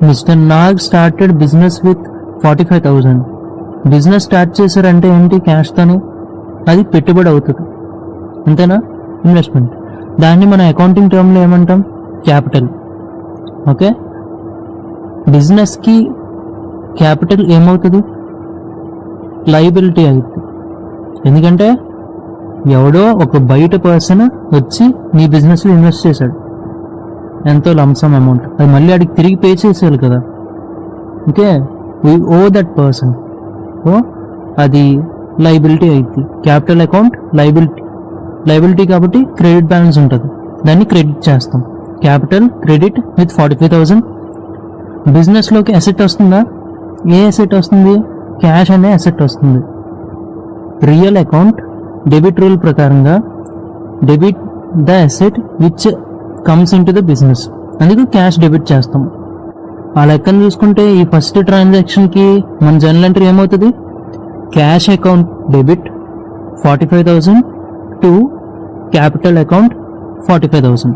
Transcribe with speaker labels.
Speaker 1: Mister Nag started business with 45,000. Business start చేశారంటే ఏంటి? క్యాష్తోని. అది పెట్టుబడి అవుతుంది, అంతేనా? ఇన్వెస్ట్మెంట్. దాన్ని మన అకౌంటింగ్ టర్మ్లో ఏమంటాం? క్యాపిటల్. ఓకే, బిజినెస్కి క్యాపిటల్ ఏమవుతుంది? లయబిలిటీ అవుతుంది. ఎందుకంటే ఎవడో ఒక బయట పర్సన్ వచ్చి నీ బిజినెస్లో ఇన్వెస్ట్ చేశాడు, ఎంతో లంసమ్ అమౌంట్, అది మళ్ళీ అడిగి తిరిగి పే చేసేయాలి కదా. Okay, we owe that person. ఓ అది లయబిలిటీ అయింది. క్యాపిటల్ అకౌంట్ లయబిలిటీ కాబట్టి క్రెడిట్ బ్యాలెన్స్ ఉంటుంది, దాన్ని క్రెడిట్ చేస్తాం. Capital credit with 45,000. బిజినెస్లోకి అసెట్ వస్తుందా? ఏ అసెట్ వస్తుంది? క్యాష్ అనే అసెట్ వస్తుంది. రియల్ అకౌంట్ డెబిట్ రూల్ ప్రకారంగా debit the asset which comes into the business, అందుకు క్యాష్ డెబిట్ చేస్తాం. ఆ లెక్కను చూసుకుంటే ఈ ఫస్ట్ ట్రాన్సాక్షన్కి మన జర్నల్ ఎంట్రీ ఏమవుతుంది? Cash account debit 45,000 to capital account 45,000.